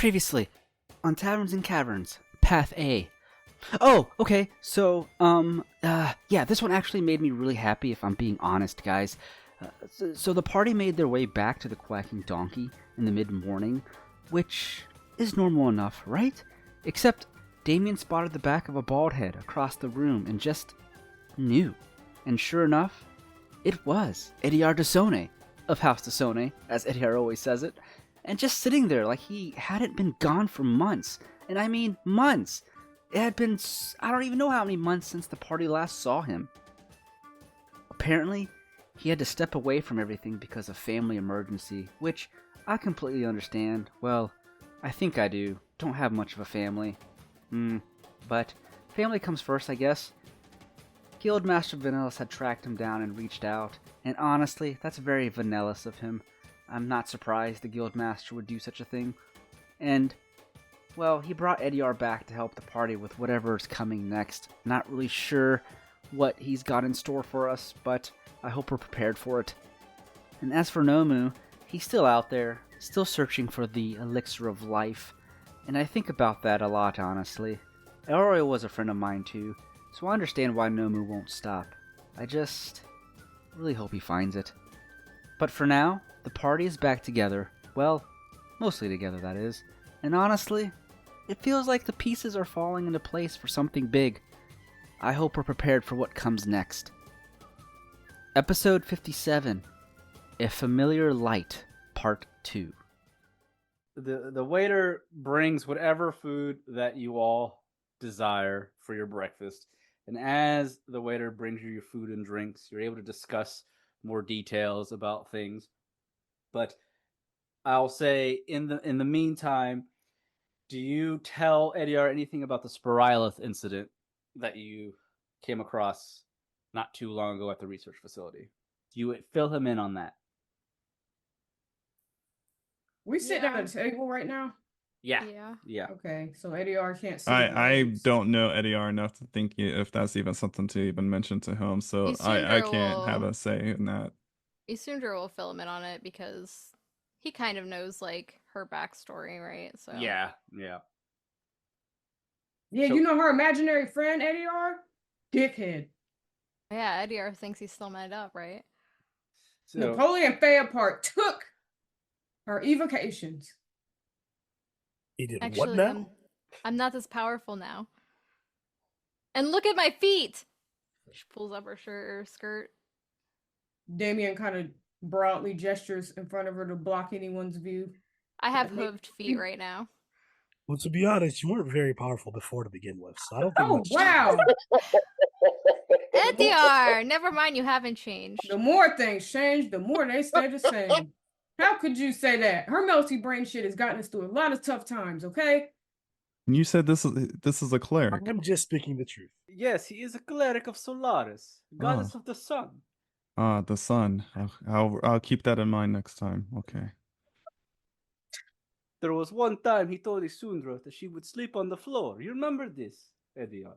Previously, on Taverns and Caverns, Path A. Oh, okay, so, yeah, this one actually made me really happy, if I'm being honest, guys. So the party made their way back to the Quacking Donkey in the mid-morning, which is normal enough, right? Except Damien spotted the back of a bald head across the room and just knew. And sure enough, it was Ediar Dasone of House Dasone, as Ediar always says it, and just sitting there like he hadn't been gone for months. And I mean months. It had been, I don't even know how many months since the party last saw him. Apparently, he had to step away from everything because of family emergency, which I completely understand. Well, I think I do. Don't have much of a family. But family comes first, I guess. Guildmaster Vanillus had tracked him down and reached out, and honestly, that's very Vanillus of him. I'm not surprised the Guildmaster would do such a thing. And, well, he brought Ediar back to help the party with whatever's coming next. Not really sure what he's got in store for us, but I hope we're prepared for it. And as for Nomu, he's still out there, still searching for the elixir of life. And I think about that a lot, honestly. Elroy was a friend of mine too, so I understand why Nomu won't stop. I just really hope he finds it. But for now, the party is back together. Well, mostly together, that is. And honestly, it feels like the pieces are falling into place for something big. I hope we're prepared for what comes next. Episode 57, A Familiar Light, Part 2. The waiter brings whatever food that you all desire for your breakfast. And as the waiter brings you your food and drinks, you're able to discuss more details about things. But I'll say in the meantime, do you tell Ediar anything about the Spirylith incident that you came across not too long ago at the research facility? Do you fill him in on that? We sitting at a table right now? Yeah. Okay, so ADR can't see. I don't know Ediar enough to think if that's even something to even mention to him, so I can't have a say in that. Isundra will fill him in on it because he kind of knows like her backstory, right? So Yeah. Yeah, So- you know her imaginary friend, ADR? Dickhead. yeah, Ediar thinks he's still mad up, right? So Napoleon Fayapart took her evocations. He did Actually, what now? I'm not this powerful now. And look at my feet! She pulls up her shirt or skirt. Damien kind of broadly gestures in front of her to block anyone's view. I have That make- hooved feet right now. Well, to be honest, you weren't very powerful before to begin with, so I don't think. Oh, much wow! Ediar! Never mind, you haven't changed. The more things change, the more they stay the same. How could you say that? Her melty brain shit has gotten us through a lot of tough times, okay? And you said this is a cleric. I'm just speaking the truth. yes, he is a cleric of Solaris, goddess of the sun. The sun. I'll keep that in mind next time. Okay. There was one time he told Isundra that she would sleep on the floor. You remember this, Ediar?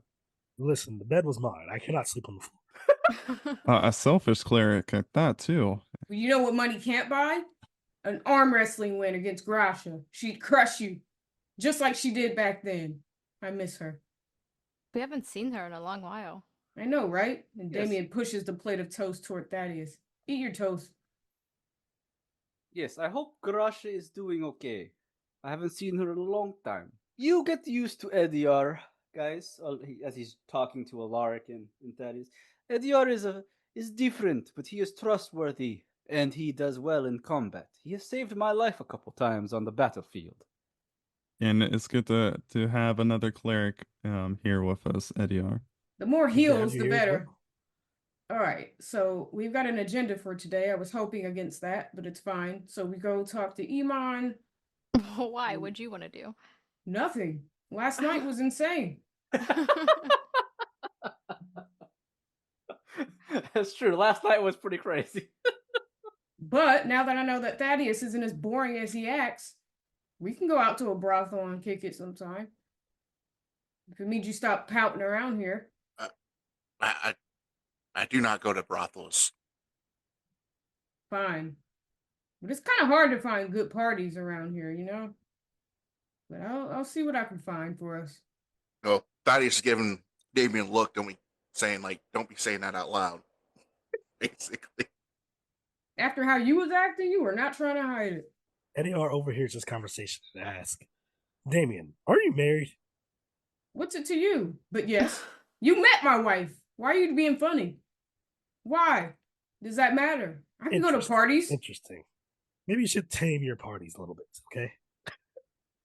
Listen, the bed was mine. I cannot sleep on the floor. A selfish cleric at that too. You know what money can't buy? An arm wrestling win against Grasha. She'd crush you, just like she did back then. I miss her. We haven't seen her in a long while. I know, right? And Yes. Damien pushes the plate of toast toward Thaddeus. Eat your toast. Yes, I hope Grasha is doing okay. I haven't seen her in a long time. You get used to Ediar, guys, as he's talking to Alaric and Thaddeus. Ediar is different, but he is trustworthy, and he does well in combat. He has saved my life a couple times on the battlefield. And it's good to have another cleric here with us, Ediar. The more Good to have heals, you the here as better. well. All right, so we've got an agenda for today. I was hoping against that, but it's fine. So we go talk to Iman. Why? What'd you want to do? Nothing. Last night was insane. That's true. Last night was pretty crazy. But now that I know that Thaddeus isn't as boring as he acts, we can go out to a brothel and kick it sometime. If it means you stop pouting around here. I do not go to brothels. Fine. But it's kind of hard to find good parties around here, you know? But I'll see what I can find for us. No, Thaddeus is giving Damien a look, don't we? Saying like, don't be saying that out loud. Basically, After how you was acting, you were not trying to hide it. Eddie R overhears this conversation and asks, Damien, are you married? What's it to you? But yes, you met my wife. Why are you being funny? Why? Does that matter? I can go to parties. Interesting. Maybe you should tame your parties a little bit, okay?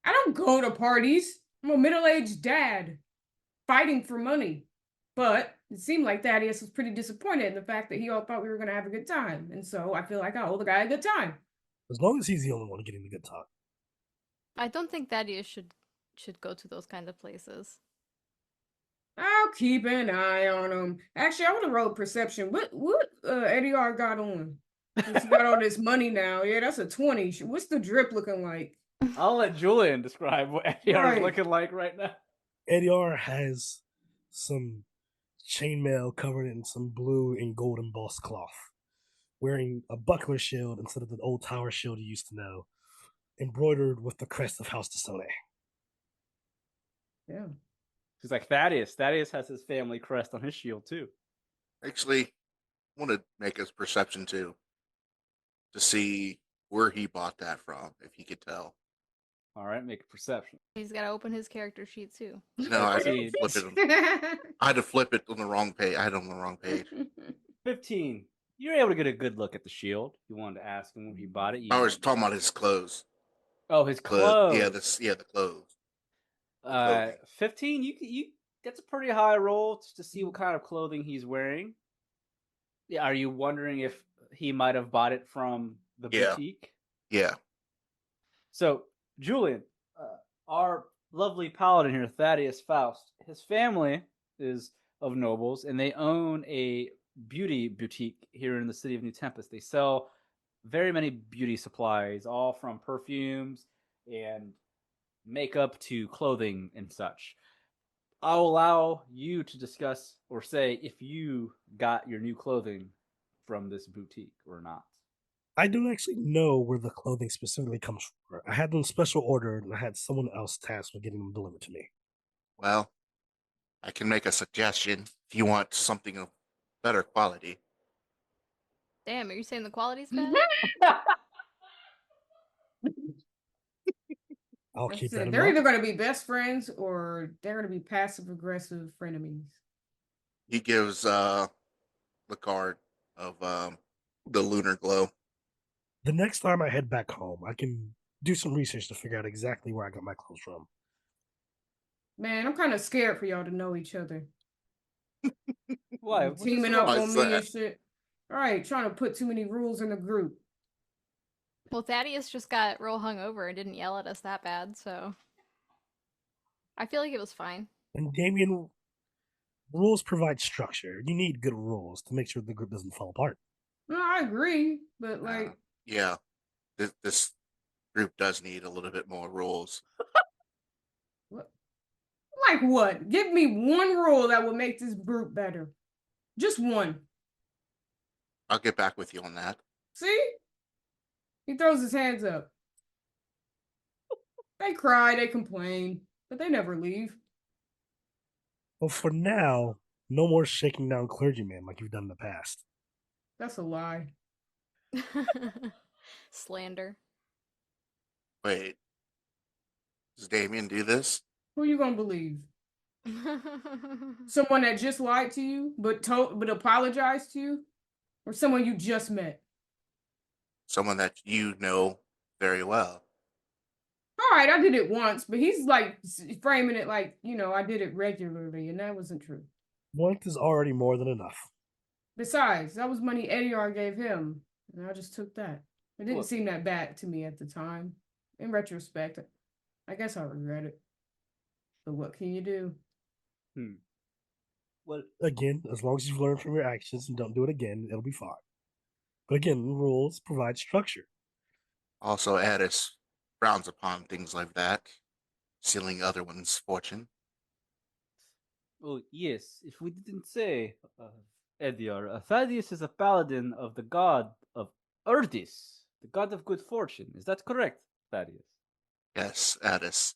I don't go to parties. I'm a middle-aged dad fighting for money. But it seemed like Thaddeus was pretty disappointed in the fact that he all thought we were going to have a good time. And so I feel like I owe the guy a good time. As long as he's the only one getting the good talk. I don't think Thaddeus should go to those kind of places. I'll keep an eye on him. Actually, I would have rolled perception. What Eddie R got on? Since he got all this money now. Yeah, that's a 20. What's the drip looking like? I'll let Julian describe what AR is looking like right now. Eddie R has some chainmail covered in some blue and gold embossed cloth, wearing a buckler shield instead of the old tower shield you used to know, embroidered with the crest of House de Sone. Yeah. He's like Thaddeus. Thaddeus has his family crest on his shield too. actually, I want to make his perception too, to see where he bought that from, if he could tell. All right, make a perception. He's got to open his character sheet too. No, I had to flip it. I had to flip it on the wrong page. I had it on the wrong page. 15. You're able to get a good look at the shield. You wanted to ask him when he bought it. I was talking about his clothes. Oh, his clothes. Yeah, the clothes. 15. You that's a pretty high roll to see what kind of clothing he's wearing. Yeah, are you wondering if he might have bought it from the boutique? Yeah. So, Julian, our lovely paladin here, Thaddeus Faust, his family is of nobles, and they own a beauty boutique here in the city of New Tempest. They sell very many beauty supplies, all from perfumes and makeup to clothing and such. I'll allow you to discuss or say if you got your new clothing from this boutique or not. I don't actually know where the clothing specifically comes from. I had them special ordered, and I had someone else tasked with getting them delivered to me. Well, I can make a suggestion if you want something of better quality. Damn, are you saying the quality's bad? I'll keep that in They're mind. either going to be best friends or they're going to be passive aggressive frenemies. He gives the card of the lunar glow. The next time I head back home, I can do some research to figure out exactly where I got my clothes from. Man, I'm kind of scared for y'all to know each other. Why? Teaming up on me and that? shit. All right, trying to put too many rules in the group. Well, Thaddeus just got real hungover and didn't yell at us that bad, so I feel like it was fine. And Damien, rules provide structure. You need good rules to make sure the group doesn't fall apart. No, I agree, but like, Yeah, this group does need a little bit more rules. what? Like what? Give me one rule that would make this group better. Just one. I'll get back with you on that. See? He throws his hands up. They cry, they complain, but they never leave. Well, for now, no more shaking down clergymen like you've done in the past. That's a lie. Slander. Wait, does Damien do this? Who you gonna believe? Someone that just lied to you, but apologized to you, or someone you just met? Someone that you know very well. All right, I did it once, but he's like framing it like, I did it regularly, and that wasn't true. Once is already more than enough. Besides, that was money Eddie R gave him, and I just took that. It didn't Look. seem that bad to me at the time. In retrospect, I guess I regret it. But what can you do? Well, Again, as long as you've learned from your actions and don't do it again, it'll be fine. But again, rules provide structure. Also, Addis frowns upon things like that, stealing other one's fortune. oh yes, if we didn't say, Ediar, Thaddeus is a paladin of the god of Urdis, the god of good fortune. Is that correct, Thaddeus? Yes, Addis.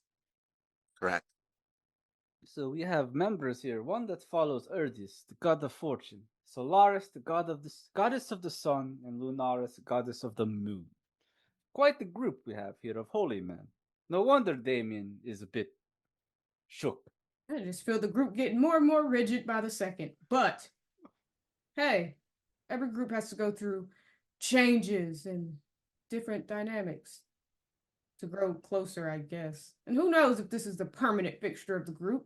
Correct. So we have members here. One that follows Erdis, the god of fortune, Solaris, the goddess of the sun, and Lunaris, the goddess of the moon. Quite the group we have here of holy men. No wonder Damien is a bit shook. I just feel the group getting more and more rigid by the second. But hey, every group has to go through changes and different dynamics to grow closer, I guess. And who knows if this is the permanent fixture of the group.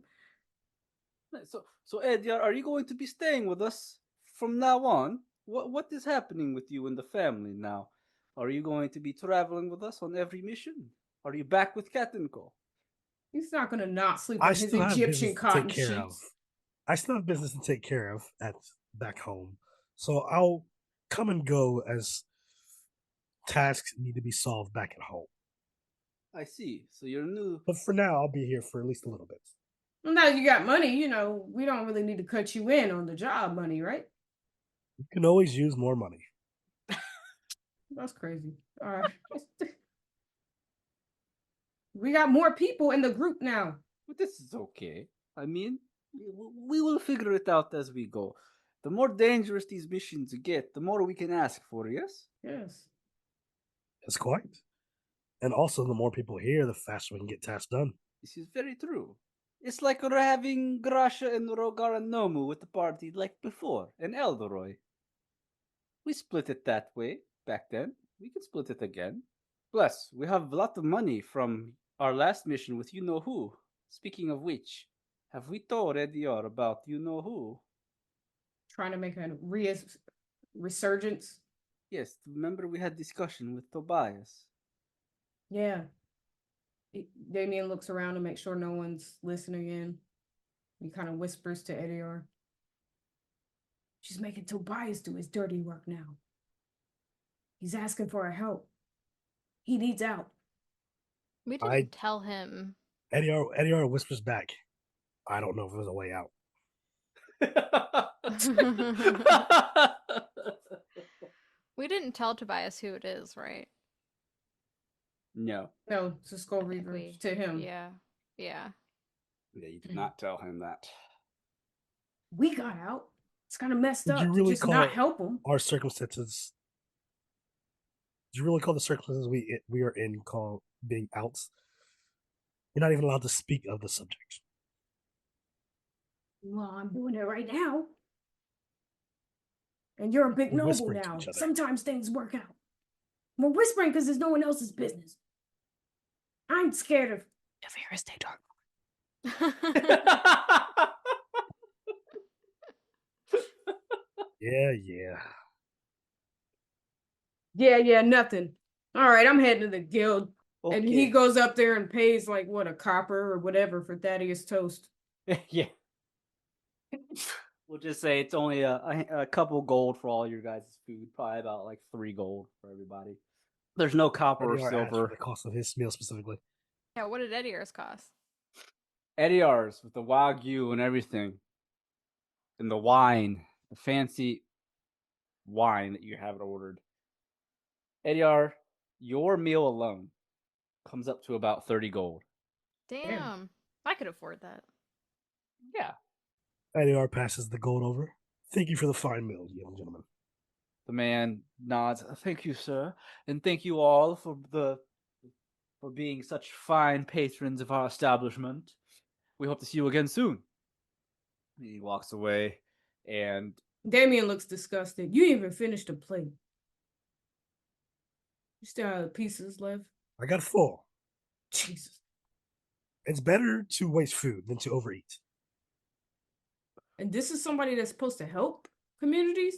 So Edyar, are you going to be staying with us from now on? What is happening with you and the family now? Are you going to be traveling with us on every mission? Are you back with Katinko? He's not gonna not sleep I on his still have Egyptian business to cotton take care of. sheets. I still have business to take care of at back home, so I'll come and go as tasks need to be solved back at home. I see. So you're new. But for now, I'll be here for at least a little bit. Well, now you got money, we don't really need to cut you in on the job money, right? You can always use more money. That's crazy. All right. We got more people in the group now. But this is okay. I mean, we will figure it out as we go. The more dangerous these missions get, the more we can ask for, yes? Yes. That's quite. And also, the more people here, the faster we can get tasks done. This is very true. It's like we're having Grasha and Rogar and Nomu with the party like before, and Eldoroy. We split it that way back then. We can split it again. Plus, we have a lot of money from our last mission with you know who. Speaking of which, have we told Edior about you know who? Trying to make a resurgence. Yes, remember we had discussion with Tobias. Yeah. Damien looks around to make sure no one's listening in. He kind of whispers to Edior. She's making Tobias do his dirty work now. He's asking for our help. He needs out. We didn't tell him. Edior whispers back, I don't know if there's a way out. We didn't tell Tobias who it is, right? No. No, it's a Skull Reaver to him. Yeah. Yeah, you did not tell him that. We got out. It's kind of messed Did up you to really just call not help him. our circumstances? Did you really call the circumstances we are in call being out? You're not even allowed to speak of the subject. Well, I'm doing it right now. And you're a big We're noble whispering to now. each other. Sometimes things work out. We're whispering because there's no one else's business. I'm scared of Varys Dark. Yeah. Yeah, nothing. All right, I'm heading to the guild. Okay. And he goes up there and pays like what, a copper or whatever for Thaddeus toast. Yeah. We'll just say it's only a couple gold for all your guys' food. Probably about like 3 gold for everybody. There's no copper or Edior asked silver. for the cost of his meal specifically. Yeah, what did Edior's cost? Ediar's with the Wagyu and everything. And the wine. The fancy wine that you have ordered. Ediar, your meal alone comes up to about 30 gold. Damn. I could afford that. Yeah. Edior passes the gold over. Thank you for the fine meal, young gentlemen. The man nods. Thank you, sir, and thank you all for being such fine patrons of our establishment. We hope to see you again soon. He walks away, and Damien looks disgusted. You even finished a plate. You still have pieces left? I got 4. Jesus. It's better to waste food than to overeat. And this is somebody that's supposed to help communities?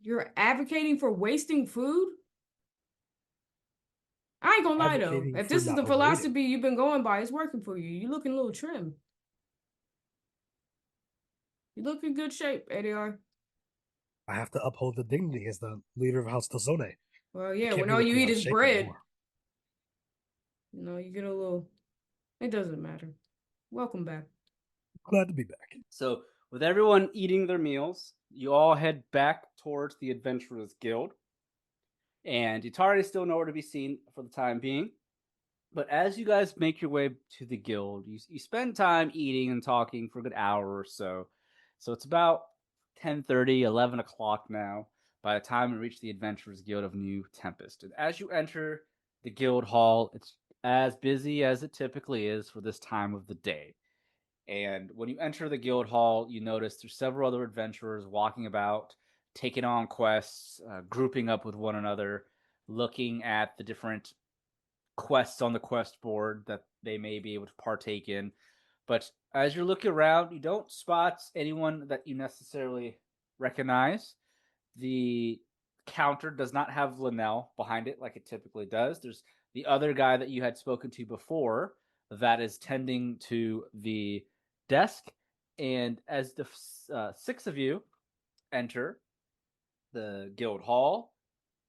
You're advocating for wasting food? I ain't gonna lie though. Advocating If for this is not the overeating. philosophy you've been going by, it's working for you. You're looking a little trim. You look in good shape, Edior. I have to uphold the dignity as the leader of House Tozone. Well, yeah, Can't when be all you looking eat out of is shape bread. anymore. You get a little. It doesn't matter. Welcome back. Glad to be back. so with everyone eating their meals, you all head back towards the Adventurers Guild. And Yatari is still nowhere to be seen for the time being. But as you guys make your way to the guild, you spend time eating and talking for a good hour or so. So it's about 10:30, 11 o'clock now by the time you reach the Adventurers Guild of New Tempest. And as you enter the guild hall, it's as busy as it typically is for this time of the day. And when you enter the guild hall, you notice there's several other adventurers walking about, taking on quests, grouping up with one another, looking at the different quests on the quest board that they may be able to partake in. But as you're looking around, you don't spot anyone that you necessarily recognize. The counter does not have Linnell behind it like it typically does. There's the other guy that you had spoken to before that is tending to the desk. And as the six of you enter the guild hall,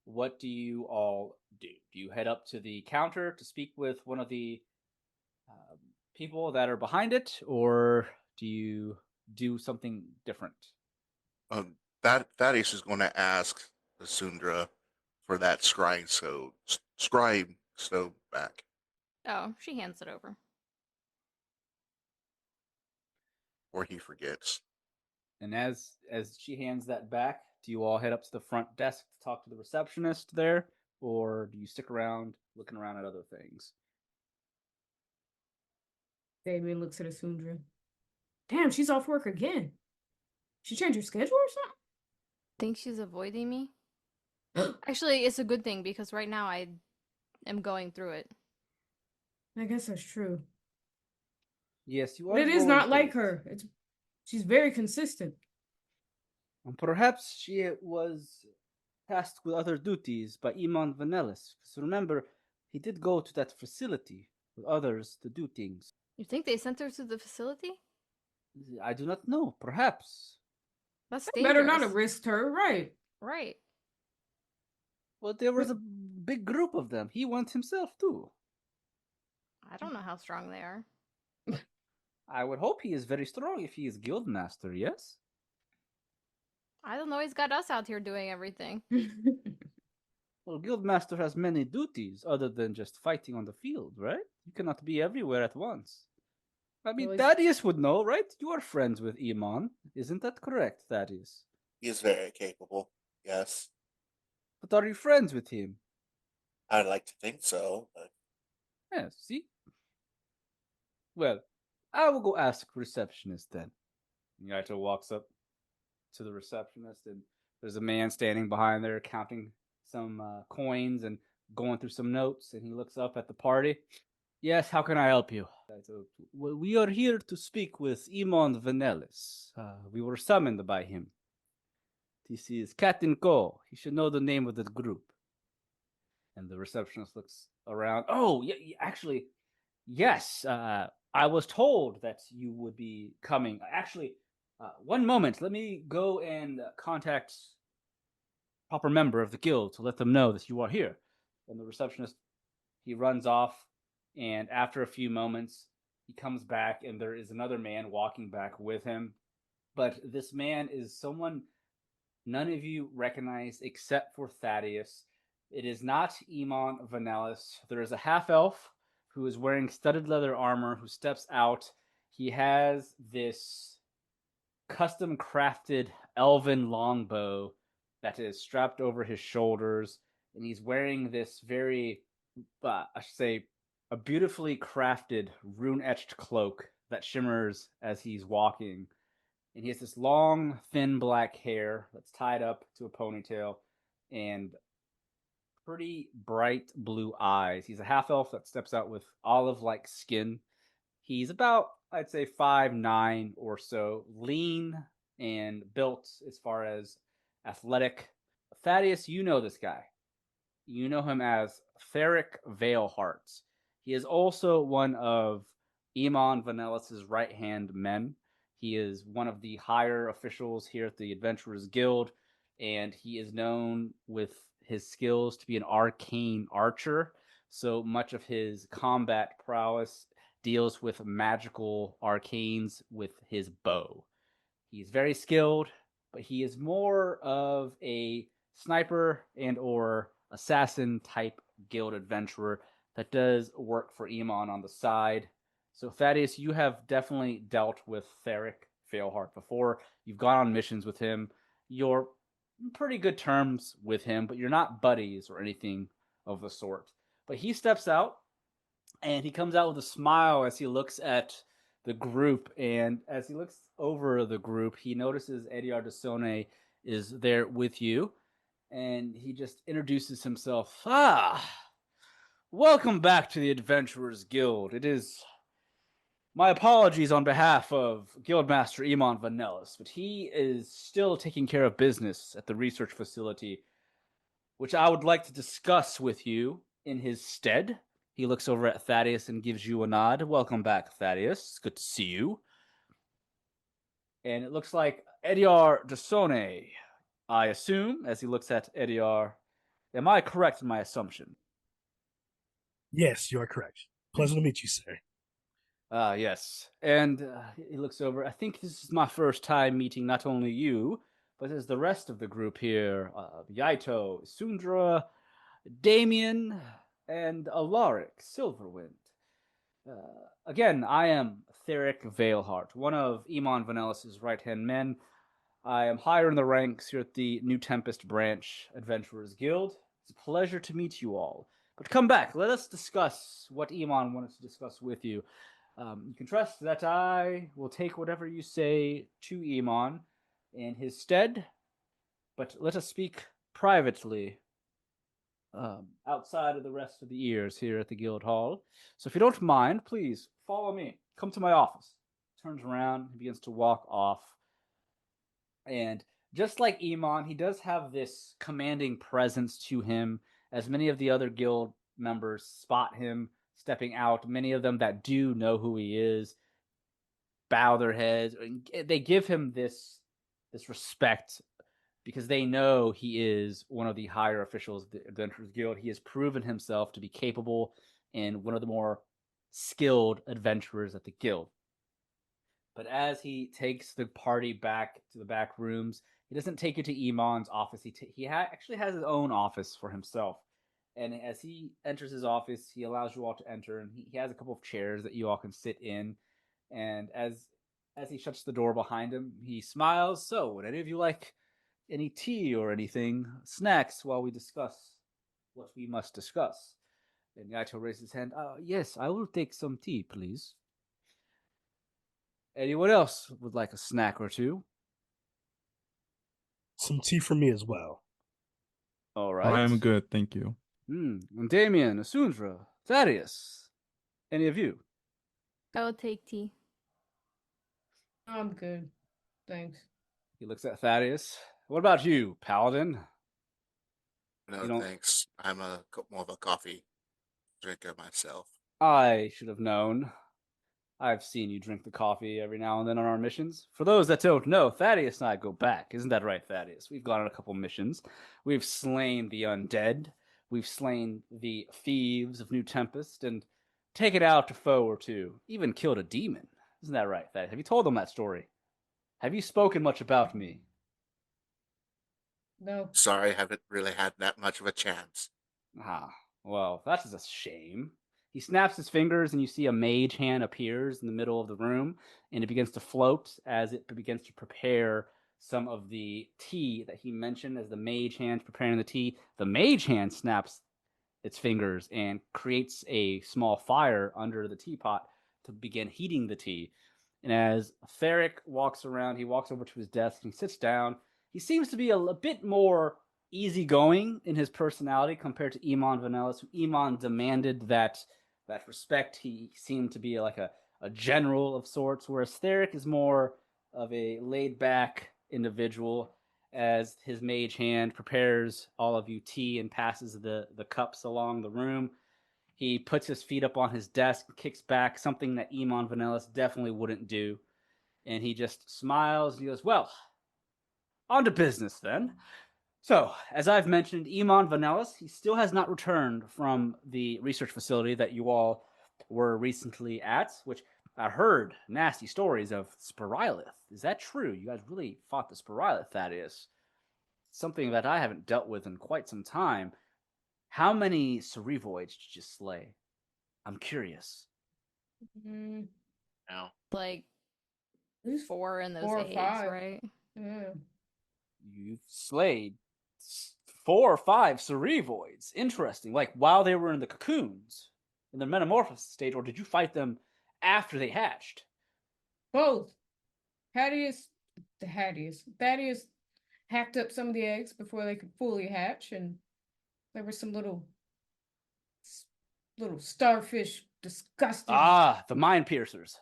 what do you all do? Do you head up to the counter to speak with one of the people that are behind it, or do you do something different? That Thaddeus is going to ask Sundra for that scribe stone back. Oh, she hands it over. Or he forgets. And as she hands that back, do you all head up to the front desk to talk to the receptionist there, or do you stick around looking around at other things? Damien looks at Asundra. Damn, she's off work again. She changed her schedule or something? Think she's avoiding me? Actually, it's a good thing because right now I am going through it. I guess that's true. Yes, you are. But it is going not through like it. her. She's very consistent. And perhaps she was tasked with other duties by Iman Vanellis. Because remember, he did go to that facility with others to do things. You think they sent her to the facility? I do not know. Perhaps. That's They better dangerous. not have risked her, right? Right. Well, there was a big group of them. He went himself too. I don't know how strong they are. I would hope he is very strong if he is guildmaster, yes? I don't know. He's got us out here doing everything. Well, guildmaster has many duties other than just fighting on the field, right? You cannot be everywhere at once. I mean, Well, Thaddeus would know, right? You are friends with Iman. Isn't that correct, Thaddeus? He is very capable. Yes, But are you friends with him? I'd like to think so. But Yes, see? Well, I will go ask receptionist then. Yaito walks up to the receptionist, and there's a man standing behind there counting some coins and going through some notes, and he looks up at the party. Yes, how can I help you? Well, we are here to speak with Iman Vanellis. We were summoned by him. This is Captain Ko. He should know the name of the group. And the receptionist looks around. Oh, yeah, actually, yes. I was told that you would be coming. Actually, one moment. Let me go and contact proper member of the guild to let them know that you are here. And the receptionist, he runs off, and after a few moments, he comes back, and there is another man walking back with him. But this man is someone none of you recognize except for Thaddeus. It is not Iman Vanellis. There is a half elf who is wearing studded leather armor who steps out. He has this custom crafted elven longbow that is strapped over his shoulders, and he's wearing this very, I should say, a beautifully crafted rune etched cloak that shimmers as he's walking. And he has this long, thin black hair that's tied up to a ponytail and pretty bright blue eyes. He's a half elf that steps out with olive like skin. He's about, I'd say, 5'9" or so, lean and built as far as athletic. Thaddeus, you know this guy. You know him as Theric Veilheart. He is also one of Iman Vanellis' right hand men. He is one of the higher officials here at the Adventurers Guild, and he is known with his skills to be an arcane archer. So much of his combat prowess deals with magical arcanes with his bow. He's very skilled, but he is more of a sniper and or assassin type guild adventurer that does work for Emon on the side. So Thaddeus, you have definitely dealt with Theric Failheart before. You've gone on missions with him. You're in pretty good terms with him, but you're not buddies or anything of the sort. But he steps out, and he comes out with a smile as he looks at the group. And as he looks over the group, he notices Ediar de Sone is there with you. And he just introduces himself. Welcome back to the Adventurers Guild. It is my apologies on behalf of Guildmaster Emon Vanellis, but he is still taking care of business at the research facility, which I would like to discuss with you in his stead. He looks over at Thaddeus and gives you a nod. Welcome back, Thaddeus. It's good to see you. And it looks like Ediar de Sone, I assume, as he looks at Ediar. Am I correct in my assumption? Yes, you are correct. Pleasure to meet you, sir. Yes. And he looks over. I think this is my first time meeting not only you, but as the rest of the group here. Yaito, Sundra, Damien, and Alaric Silverwind. Again, I am Theric Veilheart, one of Emon Vanellis' right-hand men. I am higher in the ranks here at the New Tempest Branch Adventurers Guild. It's a pleasure to meet you all. But come back, let us discuss what Emon wanted to discuss with you. You can trust that I will take whatever you say to Emon in his stead, but let us speak privately outside of the rest of the ears here at the Guild Hall. So if you don't mind, please follow me. Come to my office. Turns around, he begins to walk off. And just like Emon, he does have this commanding presence to him, as many of the other guild members spot him stepping out. Many of them that do know who he is bow their heads. They give him this respect because they know he is one of the higher officials of the Adventurers Guild. He has proven himself to be capable and one of the more skilled adventurers at the guild. But as he takes the party back to the back rooms, he doesn't take you to Emon's office. He actually has his own office for himself. And as he enters his office, he allows you all to enter, and he has a couple of chairs that you all can sit in. And as he shuts the door behind him, he smiles. So, would any of you like any tea or anything, snacks, while we discuss what we must discuss? And Yaito raises his hand. Yes, I will take some tea, please. Anyone else would like a snack or two? Some tea for me as well. All right. I am good, thank you. And Damien, Asundra, Thaddeus, any of you? I will take tea. I'm good. Thanks. He looks at Thaddeus. What about you, Paladin? No, thanks. I'm more of a coffee drinker myself. I should have known. I've seen you drink the coffee every now and then on our missions. For those that don't know, Thaddeus and I go back. Isn't that right, Thaddeus? We've gone on a couple missions. We've slain the undead. We've slain the thieves of New Tempest and taken out a foe or two. Even killed a demon. Isn't that right, Thaddeus? Have you told them that story? Have you spoken much about me? No. Sorry, I haven't really had that much of a chance. Well, that is a shame. He snaps his fingers, and you see a mage hand appears in the middle of the room, and it begins to float as it begins to prepare some of the tea that he mentioned. As the mage hand's preparing the tea, the mage hand snaps its fingers and creates a small fire under the teapot to begin heating the tea. And as Theric walks around, he walks over to his desk and he sits down. He seems to be a bit more easygoing in his personality compared to Emon Vanellis, who Emon demanded that respect. He seemed to be like a general of sorts, whereas Theric is more of a laid-back individual. As his mage hand prepares all of you tea and passes the cups along the room, he puts his feet up on his desk, kicks back, something that Emon Vanellis definitely wouldn't do, and he just smiles and he goes, well, on to business then. So, as I've mentioned, Emon Vanellis, he still has not returned from the research facility that you all were recently at, which I heard nasty stories of Spirylith. Is that true? You guys really fought the Spirylith, that is. Something that I haven't dealt with in quite some time. How many Cerevoids did you slay? I'm curious. Mm, Now, Like at least 4 in those 4 or eggs, 5. right? Yeah. You've slayed 4 or 5 cerevoids. Interesting. Like while they were in the cocoons, in their metamorphosis stage, or did you fight them after they hatched? Both. Thaddeus hacked up some of the eggs before they could fully hatch, and there were some little starfish, disgusting. Ah, the mind piercers.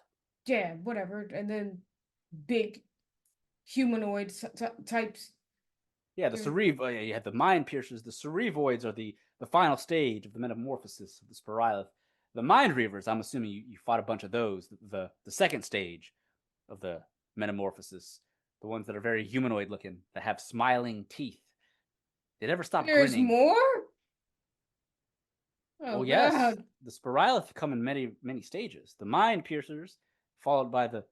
Yeah, whatever. And then big humanoid types. Yeah, the yeah, you had the mind piercers. The cerevoids are the final stage of the metamorphosis of the Sporylith. The mind reavers, I'm assuming you fought a bunch of those. The second stage of the metamorphosis, the ones that are very humanoid looking, that have smiling teeth. They never stop There's grinning. more? Oh, Well, yes, God. the Sporylith come in many stages. The mind piercers, followed by the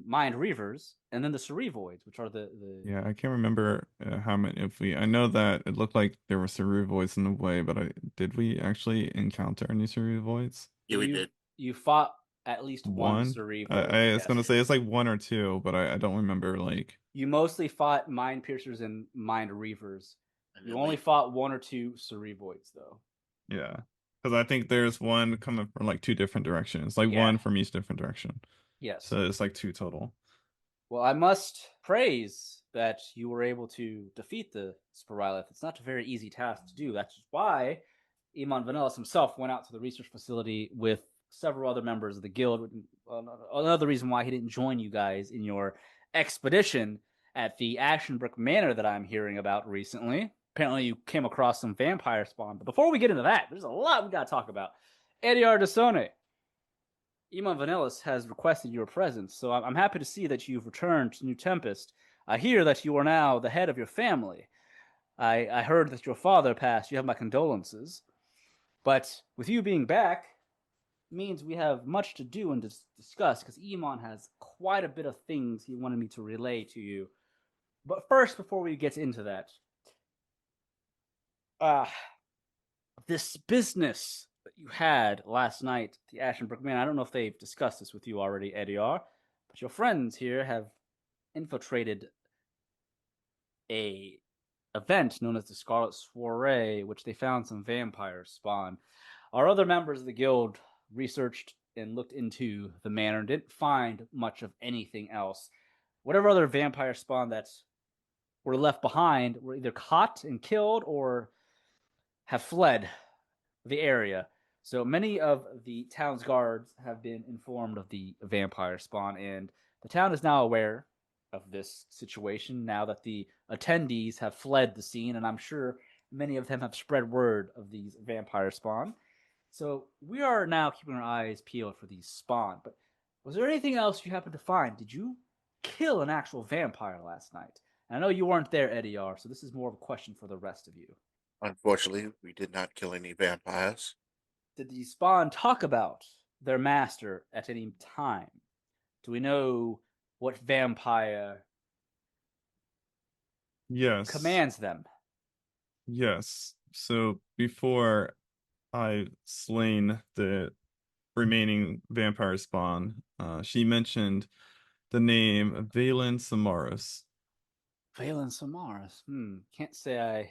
mind reavers, and then the cerevoids, which are the Yeah, I can't remember how many. If we, I know that it looked like there were cerevoids in the way, but did we actually encounter any cerevoids? yeah, we did. You fought at least one One. cerevoid. I was yes. gonna say it's like 1 or 2, but I don't remember like. You mostly fought mind piercers and mind reavers. And You then only we- fought 1 or 2 cerevoids, though. Yeah, because I think there's one coming from like 2 different directions, like Yeah. one from each different direction. Yes. So it's like 2 total. Well, I must praise that you were able to defeat the Sporylith. It's not a very easy task to do. That's why Iman Vanellis himself went out to the research facility with several other members of the guild. Another reason why he didn't join you guys in your expedition at the Ashenbrook Manor that I'm hearing about recently. Apparently, you came across some vampire spawn. But before we get into that, there's a lot we got to talk about. Ediar Desone, Iman Vanellis has requested your presence, so I'm happy to see that you've returned to New Tempest. I hear that you are now the head of your family. I heard that your father passed. You have my condolences. But with you being back, means we have much to do and to discuss, because Iman has quite a bit of things he wanted me to relay to you. But first, before we get into that, this business that you had last night at the Ashenbrook Man, I don't know if they've discussed this with you already, Ediar, but your friends here have infiltrated a event known as the Scarlet Soiree, which they found some vampire spawn. Our other members of the guild researched and looked into the manor and didn't find much of anything else. Whatever other vampire spawn that were left behind were either caught and killed or have fled the area. So many of the town's guards have been informed of the vampire spawn, and the town is now aware of this situation now that the attendees have fled the scene, and I'm sure many of them have spread word of these vampire spawn. So we are now keeping our eyes peeled for these spawn. But was there anything else you happened to find? Did you kill an actual vampire last night? And I know you weren't there, Ediar, so this is more of a question for the rest of you. Unfortunately, we did not kill any vampires. Did the spawn talk about their master at any time? Do we know what vampire Yes. commands them? Yes. So before I slain the remaining vampire spawn, she mentioned the name Valen Samaras. Valen Samaras. Can't say I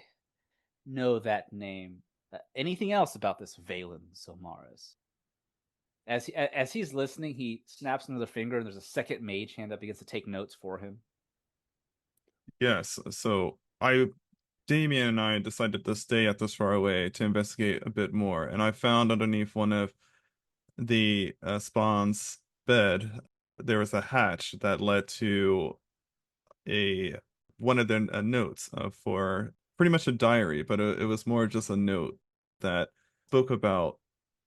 know that name. Anything else about this Valen Samaras? As he's listening, he snaps another finger, and there's a second mage hand that begins to take notes for him. Yes. So Damien and I decided to stay at this far away to investigate a bit more, and I found underneath one of the spawn's bed there was a hatch that led to one of their notes for pretty much a diary, but it was more just a note that spoke about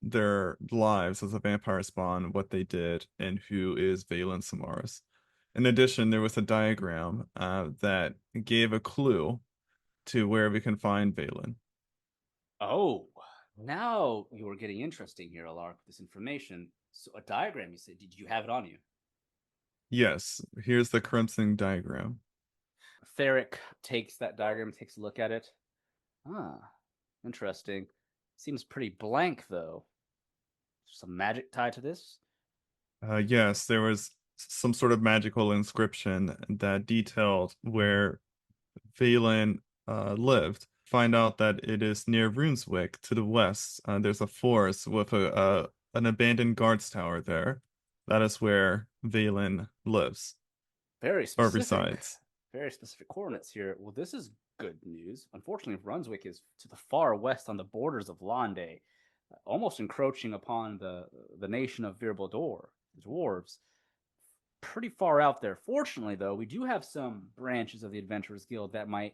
their lives as a vampire spawn, what they did, and who is Valen Samaras. In addition, there was a diagram that gave a clue to where we can find Valen. Oh, now you are getting interesting here, Alark, with this information. So a diagram, you said. Did you have it on you? Yes, here's the crimson diagram. Theric takes that diagram, takes a look at it. Ah, interesting. Seems pretty blank, though. Some magic tied to this? Yes, there was some sort of magical inscription that detailed where Valen lived. Find out that it is near Runeswick to the west. There's a forest with an abandoned guards tower there. That is where Valen lives Very or specific. resides. Very specific coordinates here. Well, this is good news. Unfortunately, Brunswick is to the far west on the borders of Londe, almost encroaching upon the nation of Virbaldor, the dwarves. Pretty far out there. Fortunately, though, we do have some branches of the Adventurers Guild that might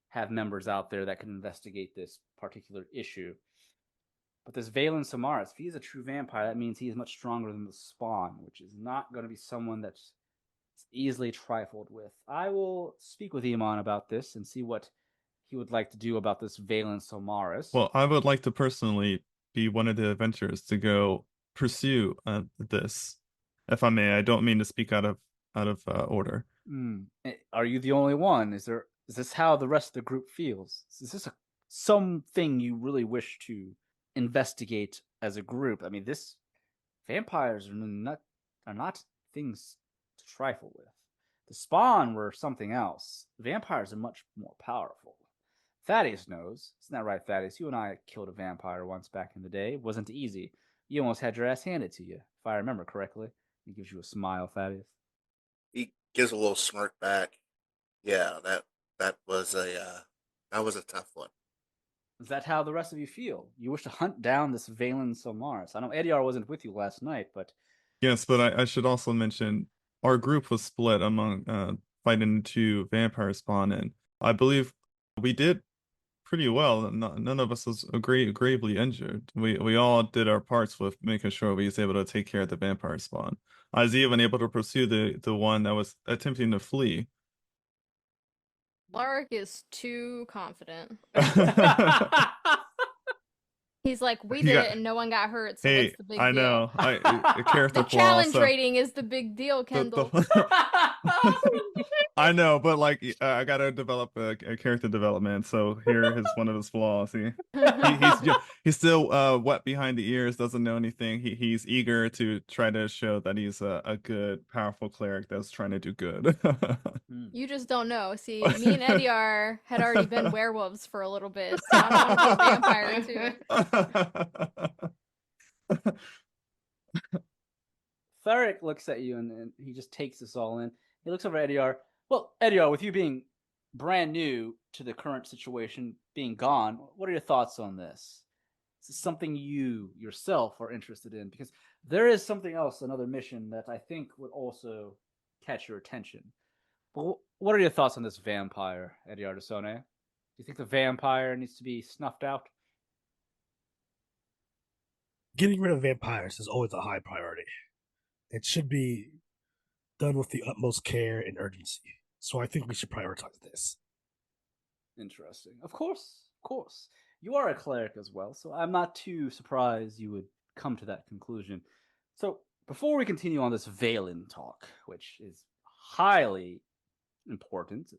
have members out there that can investigate this particular issue. But this Valen Samaras, if he is a true vampire, that means he is much stronger than the Spawn, which is not going to be someone that's easily trifled with. I will speak with Iman about this and see what he would like to do about this Valen Samaras. Well, I would like to personally be one of the adventurers to go pursue this, if I may. I don't mean to speak out of order. Are you the only one? Is this how the rest of the group feels? Is this something you really wish to investigate as a group? I mean, this vampires are not things to trifle with. The Spawn were something else. Vampires are much more powerful. Thaddeus knows. Isn't that right, Thaddeus? You and I killed a vampire once back in the day. It wasn't easy. You almost had your ass handed to you, if I remember correctly. He gives you a smile, Thaddeus. He gives a little smirk back. Yeah, that was a tough one. Is that how the rest of you feel? You wish to hunt down this Valen Somaris. I know Ediar wasn't with you last night, but Yes, but I should also mention our group was split among fighting 2 vampire spawn, and I believe we did pretty well. None of us was gravely injured. We all did our parts with making sure we was able to take care of the vampire spawn. I was even able to pursue the one that was attempting to flee. Lark is too confident. He's like, we He did got- it and no one got hurt, so Hey, what's the big I deal? know. A character The flaw. challenge So rating is the big deal, Kendall. I know, but like I gotta develop a character development. So here is one of his flaws. He's still wet behind the ears, doesn't know anything. He's eager to try to show that he's a good, powerful cleric that's trying to do good. You just don't know. See, me and Ediar had already been werewolves for a little bit, so I want to be a vampire too. Theric looks at you and he just takes this all in. He looks over at Ediar. Well, Ediar, with you being brand new to the current situation, being gone, what are your thoughts on this? Is this something you yourself are interested in? Because there is something else, another mission that I think would also catch your attention. But what are your thoughts on this vampire, Ediar de Sone? Do you think the vampire needs to be snuffed out? Getting rid of vampires is always a high priority. It should be done with the utmost care and urgency. So I think we should prioritize this. Interesting. Of course, of course. You are a cleric as well, so I'm not too surprised you would come to that conclusion. So, before we continue on this Valen talk, which is highly important,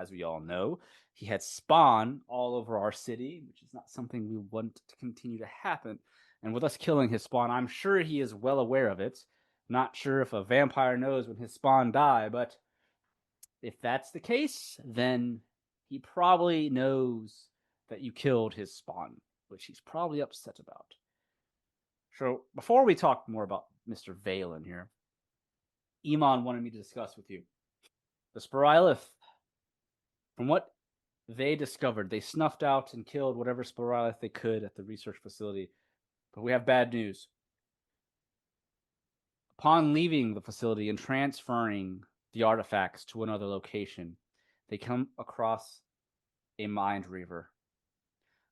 as we all know, he had spawn all over our city, which is not something we want to continue to happen. And with us killing his spawn, I'm sure he is well aware of it. Not sure if a vampire knows when his spawn die, but if that's the case, then he probably knows that you killed his spawn, which he's probably upset about. So, before we talk more about Mr. Valen here, Iman wanted me to discuss with you. The Sporylith, from what they discovered, they snuffed out and killed whatever Sporylith they could at the research facility. But we have bad news. Upon leaving the facility and transferring the artifacts to another location, they come across a mind reaver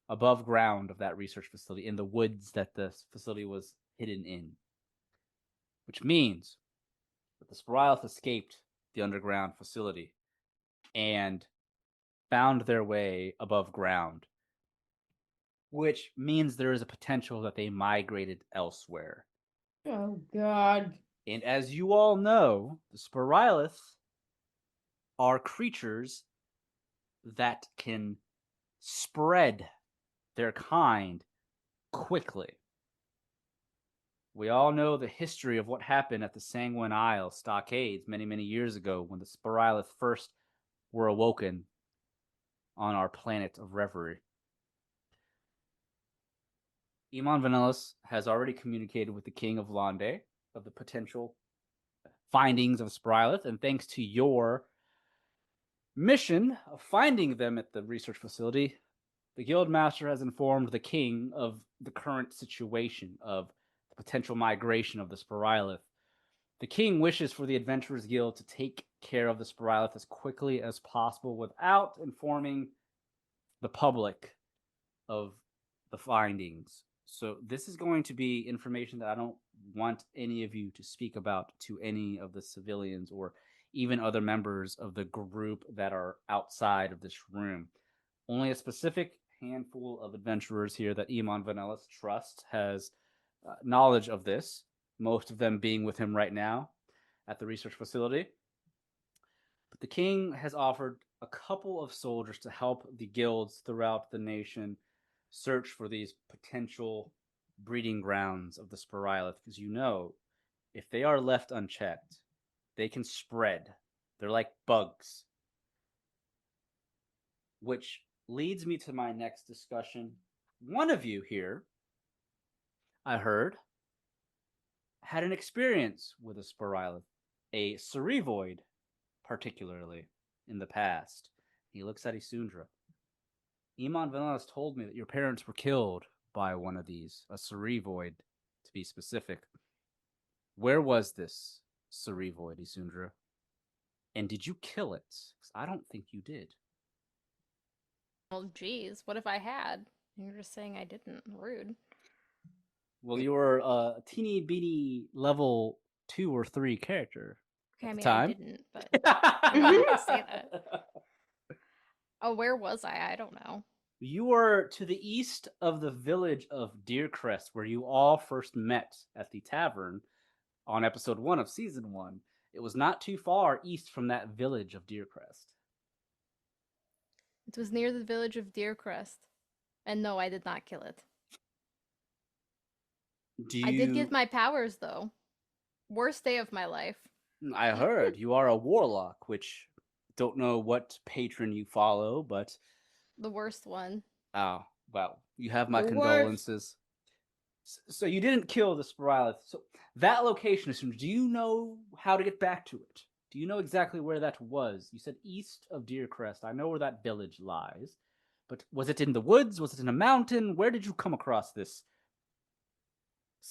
above ground of that research facility in the woods that the facility was hidden in. Which means that the Sporylith escaped the underground facility and found their way above ground, which means there is a potential that they migrated elsewhere. Oh, God. And as you all know, the Sporylith are creatures that can spread their kind quickly. We all know the history of what happened at the Sanguine Isle stockades many, many years ago when the Sporylith first were awoken on our planet of reverie. Iman Vanellis has already communicated with the King of Londe of the potential findings of Sporylith, and thanks to your mission of finding them at the research facility, the Guildmaster has informed the King of the current situation of the potential migration of the Sporylith. The King wishes for the Adventurers Guild to take care of the Sporylith as quickly as possible without informing the public of the findings. So this is going to be information that I don't want any of you to speak about to any of the civilians or even other members of the group that are outside of this room. Only a specific handful of adventurers here that Iman Vanellis trusts has knowledge of this, most of them being with him right now at the research facility. But the king has offered a couple of soldiers to help the guilds throughout the nation search for these potential breeding grounds of the Sporylith, because you know, if they are left unchecked, they can spread. They're like bugs. Which leads me to my next discussion. One of you here, I heard, had an experience with a Sporylith, a Cerevoid, particularly, in the past. He looks at Isundra. Iman Vanellis told me that your parents were killed by one of these, a Cerevoid, to be specific. Where was this Cerevoid, Isundra? And did you kill it? Because I don't think you did. Well, geez, what if I had? You're just saying I didn't. Rude. Well, you were a teeny bitty level 2 or 3 character. Okay, I mean, time. I didn't, but I'm not gonna say that. Oh, where was I? I don't know. You were to the east of the village of Deercrest, where you all first met at the tavern on episode 1 of season 1. It was not too far east from that village of Deercrest. It was near the village of Deercrest. And no, I did not kill it. I did get my powers, though. Worst day of my life. I heard you are a warlock, which don't know what patron you follow, but The worst one. oh, well, you have my The condolences. So you didn't kill the Sporylith. So that location, do you know how to get back to it? Do you know exactly where that was? You said east of Deercrest. I know where that village lies. But was it in the woods? Was it in a mountain? Where did you come across this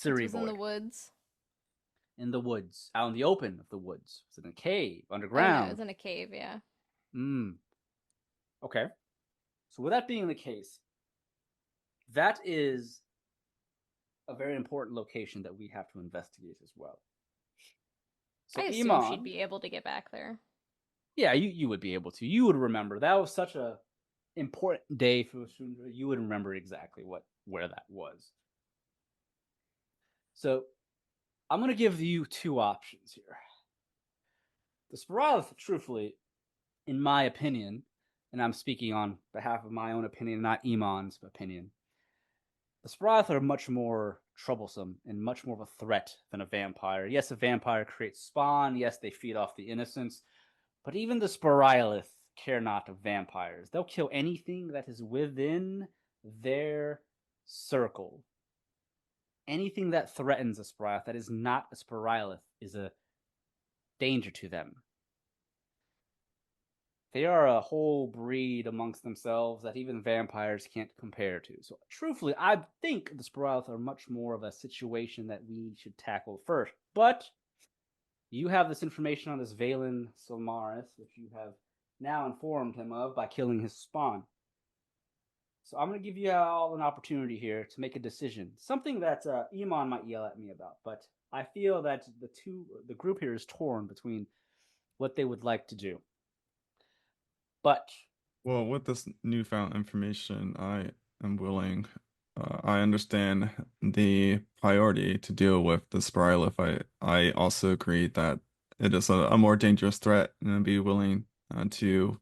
It was in Cerevoid? the woods. In the woods. Out in the open of the woods. Was it in a cave? Oh, Underground? yeah, it was in a cave, yeah. Okay. So with that being the case, that is a very important location that we have to investigate as well. So I assume Iman, she'd be able to get back there. yeah, you would be able to. You would remember. That was such a important day for Sundra. You would remember exactly where that was. So I'm going to give you 2 options here. The Sporylith, truthfully, in my opinion, and I'm speaking on behalf of my own opinion, not Iman's opinion, the Sporylith are much more troublesome and much more of a threat than a vampire. Yes, a vampire creates spawn. Yes, they feed off the innocents. But even the Sporylith care not of vampires. They'll kill anything that is within their circle. Anything that threatens a Sporylith that is not a Sporylith is a danger to them. They are a whole breed amongst themselves that even vampires can't compare to. So, truthfully, I think the Sporylith are much more of a situation that we should tackle first. But you have this information on this Valen Silmaris, which you have now informed him of by killing his spawn. So I'm going to give you all an opportunity here to make a decision. Something that Iman might yell at me about, but I feel that the group here is torn between what they would like to do. But Well, with this newfound information, I am willing. I understand the priority to deal with the Sporylith. I also agree that it is a more dangerous threat, and I'd be willing to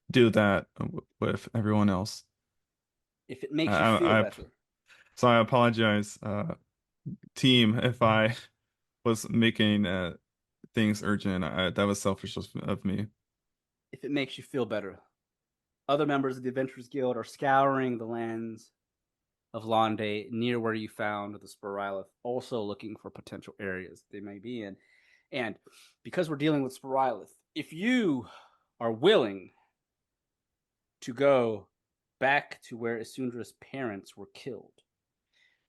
do that with everyone else. if it makes you feel better. So I apologize team if I was making things urgent. That was selfish of me. If it makes you feel better, other members of the Adventurers Guild are scouring the lands of Londe near where you found the Sporylith, also looking for potential areas they may be in. And because we're dealing with Sporylith, if you are willing to go back to where Isundra's parents were killed,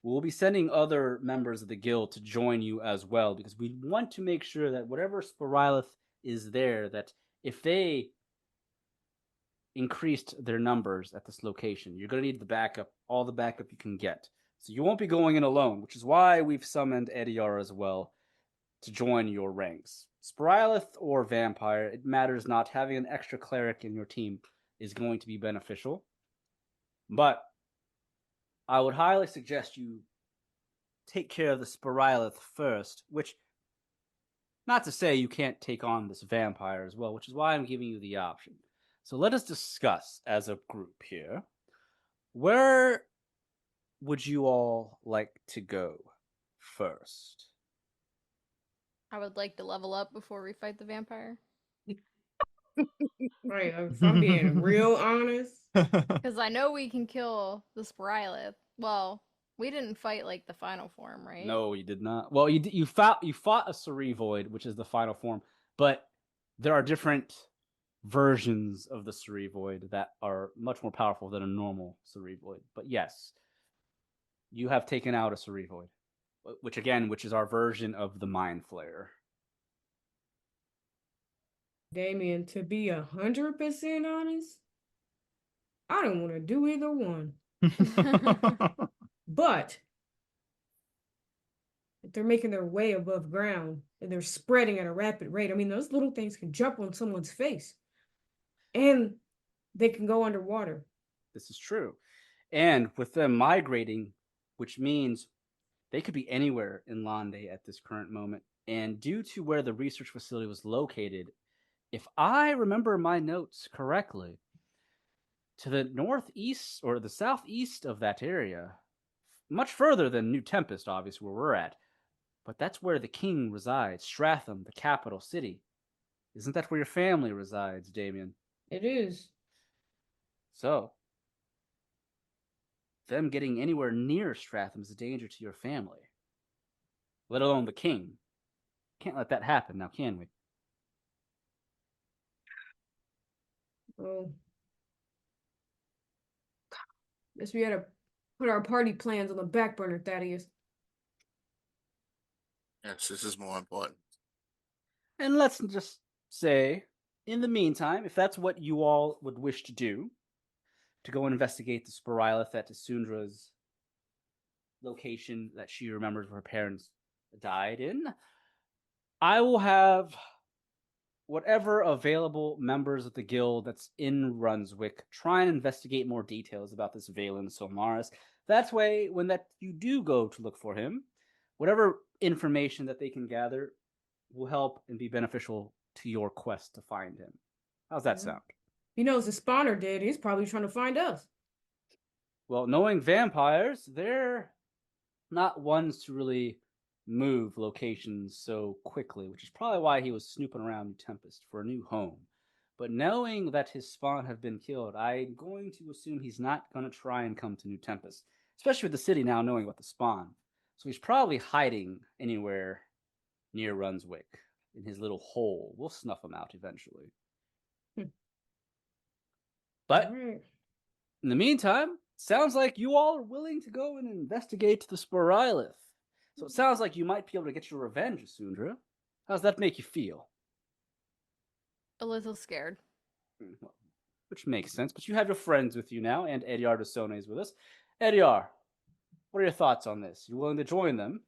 we'll be sending other members of the guild to join you as well, because we want to make sure that whatever Sporylith is there, that if they increased their numbers at this location, you're going to need the backup, all the backup you can get. So you won't be going in alone, which is why we've summoned Ediar as well to join your ranks. Sporylith or vampire, it matters not. Having an extra cleric in your team is going to be beneficial. But I would highly suggest you take care of the Sporylith first, which, not to say you can't take on this vampire as well, which is why I'm giving you the option. So let us discuss as a group here. Where would you all like to go first? I would like to level up before we fight the vampire. Right, if I'm being real honest. Because I know we can kill the Sporylith. Well, we didn't fight like the final form, right? No, you did not. Well, you fought a Cerevoid, which is the final form, but there are different versions of the Cerevoid that are much more powerful than a normal Cerevoid. But yes, you have taken out a Cerevoid, which is our version of the Mind Flayer. Damien, to be 100% honest, I don't want to do either one. But if they're making their way above ground and they're spreading at a rapid rate, I mean, those little things can jump on someone's face and they can go underwater. This is true. And with them migrating, which means they could be anywhere in Londe at this current moment. And due to where the research facility was located, if I remember my notes correctly, to the northeast or the southeast of that area, much further than New Tempest, obviously, where we're at, but that's where the king resides, Stratham, the capital city. Isn't that where your family resides, Damien? It is. So, them getting anywhere near Stratham is a danger to your family, let alone the king. Can't let that happen now, can we? Well, guess we had to put our party plans on the back burner, Thaddeus. Yes, this is more important. And let's just say, in the meantime, if that's what you all would wish to do, to go and investigate the Sporylith at Isundra's location that she remembers her parents died in, I will have whatever available members of the guild that's in Runswick try and investigate more details about this Valen Somaris. That way, when that you do go to look for him, whatever information that they can gather will help and be beneficial to your quest to find him. How's that sound? He knows the spawner did. He's probably trying to find us. Well, knowing vampires, they're not ones to really move locations so quickly, which is probably why he was snooping around New Tempest for a new home. But knowing that his spawn have been killed, I'm going to assume he's not going to try and come to New Tempest, especially with the city now knowing about the spawn. So he's probably hiding anywhere near Runswick in his little hole. We'll snuff him out eventually. But in the meantime, sounds like you all are willing to go and investigate the Sporylith. So it sounds like you might be able to get your revenge, Asundra. How does that make you feel? A little scared. Well, which makes sense, but you have your friends with you now, and Ediar Desone is with us. Ediar, what are your thoughts on this? You willing to join them?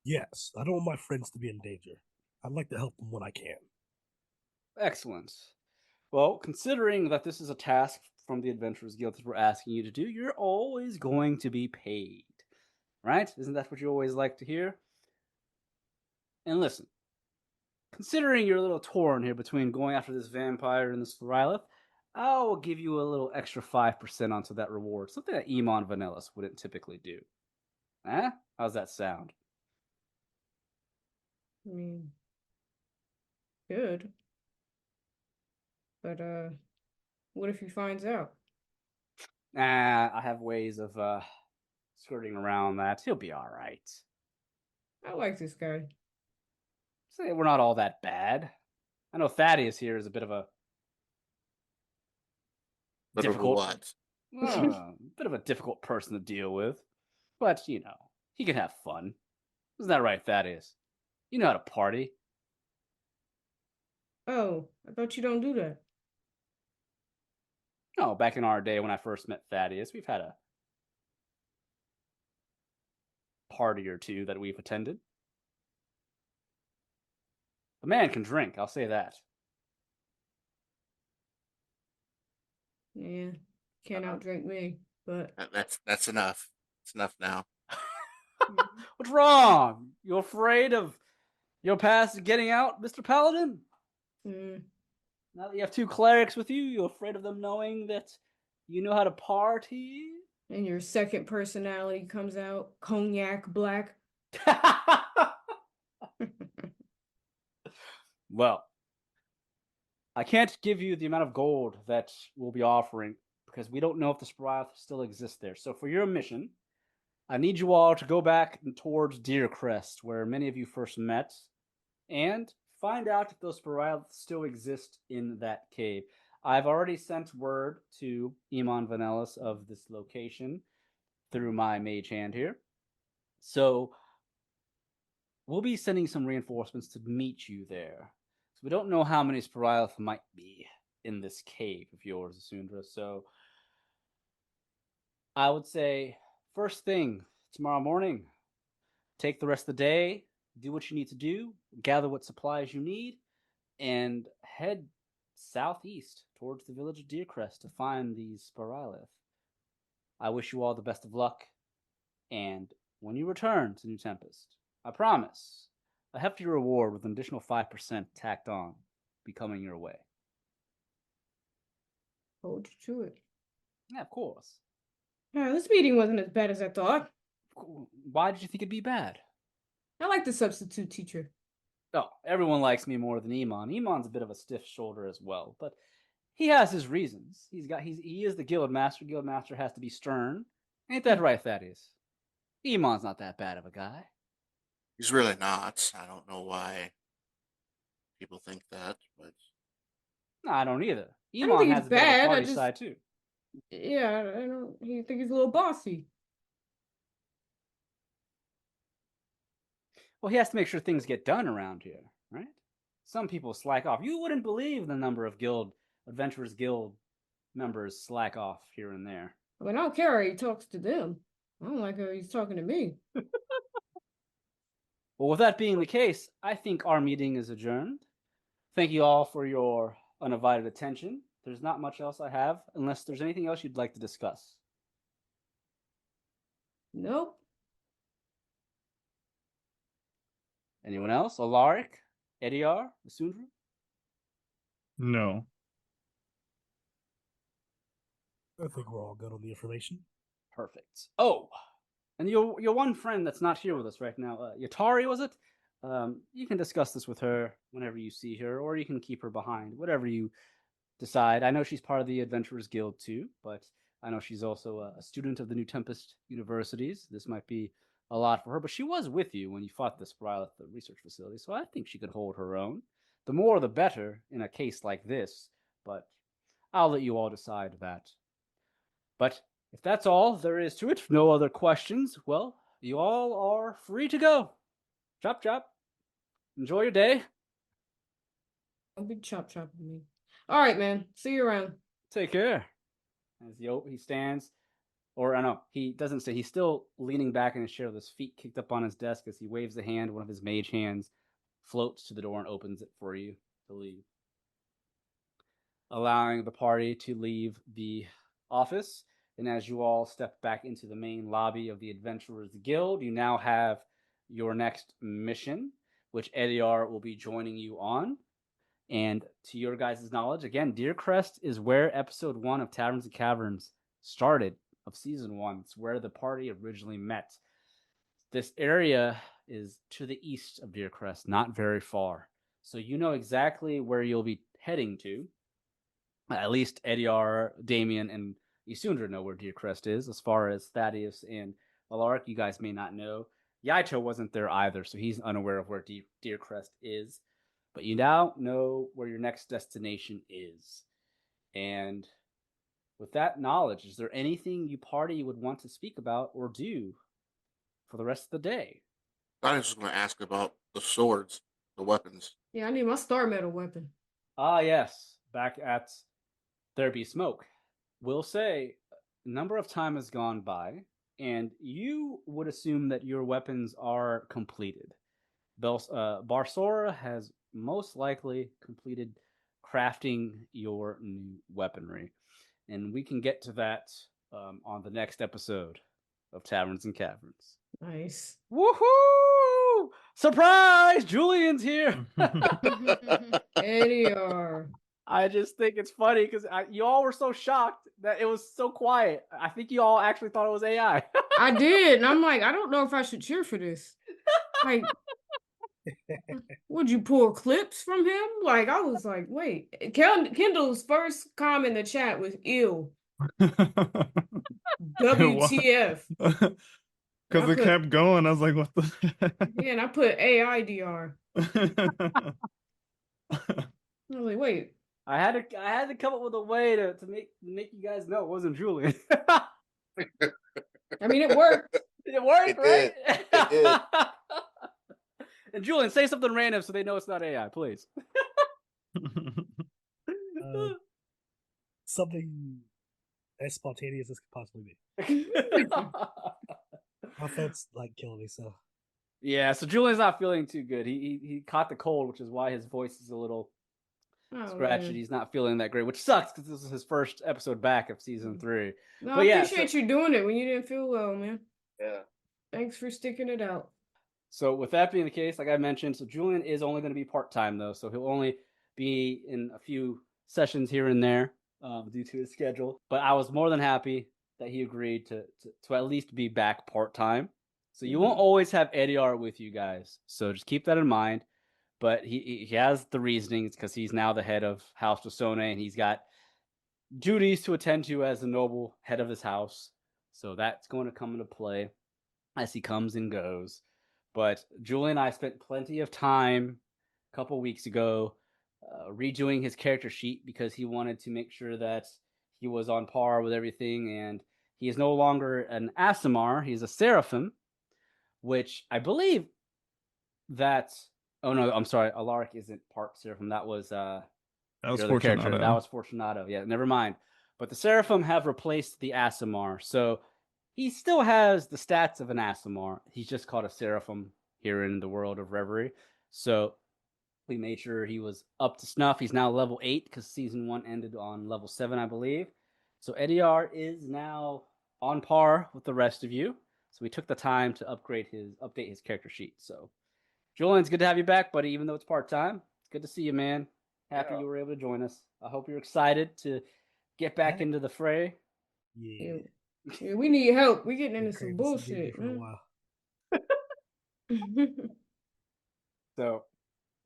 Yes, I don't want my friends to be in danger. I'd like to help them when I can. Excellent. Well, considering that this is a task from the Adventurers Guild that we're asking you to do, you're always going to be paid. Right? Isn't that what you always like to hear? And listen, considering you're a little torn here between going after this vampire and this Sporylith, I will give you a little extra 5% onto that reward, something that Emon Vanellis wouldn't typically do. Eh? How's that sound? I mean, good. But what if he finds out? I have ways of skirting around that. He'll be all right. I like this guy. Say we're not all that bad. I know Thaddeus here is a bit of a But of a difficult, what? bit of a difficult person to deal with, but you know he can have fun. Isn't that right, Thaddeus? You know how to party. Oh, I thought you don't do that. No, back in our day when I first met Thaddeus, we've had a party or two that we've attended. The man can drink, I'll say that. Yeah, can't outdrink me. But That's enough. It's enough now. What's wrong? You afraid of your past getting out, Mr. Paladin? mm, Now that you have two clerics with you, you afraid of them knowing that you know how to party? and your second personality comes out, cognac black. Well, I can't give you the amount of gold that we'll be offering because we don't know if the Sprout still exists there. So for your mission, I need you all to go back towards Deercrest, where many of you first met, and find out if those Sprout still exist in that cave. I've already sent word to Iman Vanellis of this location through my mage hand here. So we'll be sending some reinforcements to meet you there. So we don't know how many Sporylith might be in this cave of yours, Asundra. So I would say first thing tomorrow morning, take the rest of the day, do what you need to do, gather what supplies you need, and head southeast towards the village of Deercrest to find these Sporylith. I wish you all the best of luck, and when you return to New Tempest, I promise a hefty reward with an additional 5% tacked on be coming your way. Hold you to it. Yeah, of course. Yeah, this meeting wasn't as bad as I thought. Why did you think it'd be bad? I like the substitute teacher. Oh, everyone likes me more than Iman. Iman's a bit of a stiff shoulder as well, but he has his reasons. He is the guild master. Guild master has to be stern. Ain't that right, Thaddeus? Iman's not that bad of a guy. He's really not. I don't know why people think that, but No, I don't either. I don't Iman think has he's a bit of a bad. I party just, side too. yeah, I don't. He think he's a little bossy. Well, he has to make sure things get done around here, right? Some people slack off. You wouldn't believe the number of Adventurers Guild members slack off here and there. I mean, I don't care how he talks to them. I don't like how he's talking to me. Well, with that being the case, I think our meeting is adjourned. Thank you all for your undivided attention. There's not much else I have, unless there's anything else you'd like to discuss. Nope. Anyone else? Alaric? Ediar? Asundra? No. I think we're all good on the information. Perfect. Oh, and your one friend that's not here with us right now, Yatari, was it? You can discuss this with her whenever you see her, or you can keep her behind, whatever you decide. I know she's part of the Adventurers Guild too, but I know she's also a student of the New Tempest Universities. This might be a lot for her, but she was with you when you fought the Sproul at the research facility, so I think she could hold her own. The more the better in a case like this, but I'll let you all decide that. But if that's all there is to it, no other questions, well, you all are free to go. Chop, chop. Enjoy your day. Don't be chop chopping me. All right, man. See you around. Take care. As he stands, or I know, he doesn't say, he's still leaning back in his chair with his feet kicked up on his desk as he waves the hand, one of his mage hands floats to the door and opens it for you to leave. Allowing the party to leave the office. And as you all step back into the main lobby of the Adventurers Guild, you now have your next mission, which Ediar will be joining you on. And to your guys' knowledge, again, Deercrest is where episode 1 of Taverns and Caverns started, of season 1. It's where the party originally met. This area is to the east of Deercrest, not very far. So you know exactly where you'll be heading to. At least Ediar, Damien, and Isundra know where Deercrest is. As far as Thaddeus and Alaric, you guys may not know. Yaito wasn't there either, so he's unaware of where Deercrest is. But you now know where your next destination is. And with that knowledge, is there anything you party would want to speak about or do for the rest of the day? I was just going to ask about the swords, the weapons. Yeah, I need my star metal weapon. Ah, yes. Back at There Be Smoke. We'll say a number of time has gone by, and you would assume that your weapons are completed. Barsora has most likely completed crafting your new weaponry. And we can get to that on the next episode of Taverns and Caverns. Nice. Woohoo! Surprise! Julian's here! ADR. I just think it's funny because you all were so shocked that it was so quiet. I think you all actually thought it was AI. I did, and I'm like, I don't know if I should cheer for this. Like, would you pull clips from him? Like, I was like, wait. Kendall's first comment in the chat was ill. WTF. Because it kept going. I was like, what the? Yeah, and I put AIDR. I was like, wait. I had to come up with a way to make you guys know it wasn't Julian. I mean, it worked. It worked, It right? did. It did. And Julian, say something random so they know it's not AI, please. Something as spontaneous as could possibly be. My throat's like killing me, so. Yeah, so Julian's not feeling too good. He caught the cold, which is why his voice is a little scratchy. Man. He's not feeling that great, which sucks because this is his first episode back of season 3. No, but I yeah, appreciate you doing it when you didn't feel well, man. Yeah. Thanks for sticking it out. So with that being the case, like I mentioned, so Julian is only going to be part-time though, so he'll only be in a few sessions here and there due to his schedule. But I was more than happy that he agreed to at least be back part-time. So you won't always have Ediar with you guys, so just keep that in mind. But he has the reasonings because he's now the head of House Wasone, and he's got duties to attend to as the noble head of his house. So that's going to come into play as he comes and goes. But Julie and I spent plenty of time a couple weeks ago redoing his character sheet because he wanted to make sure that he was on par with everything. And he is no longer an Asimar, he's a Seraphim, which I believe that. Oh no, I'm sorry, Alaric isn't part Seraphim. That was Fortunato. That was Fortunato. Yeah, never mind. But the Seraphim have replaced the Asimar, so he still has the stats of an Asimar. He's just called a Seraphim here in the world of Reverie. So we made sure he was up to snuff. He's now level 8 because season 1 ended on level 7, I believe. So Ediar is now on par with the rest of you. So we took the time to update his character sheet. So Julian, it's good to have you back, buddy, even though it's part-time. It's good to see you, man. Happy you were able to join us. I hope you're excited to get back into the fray. Yeah. Yeah, we need help. We're getting into some Craving bullshit. for a while. So,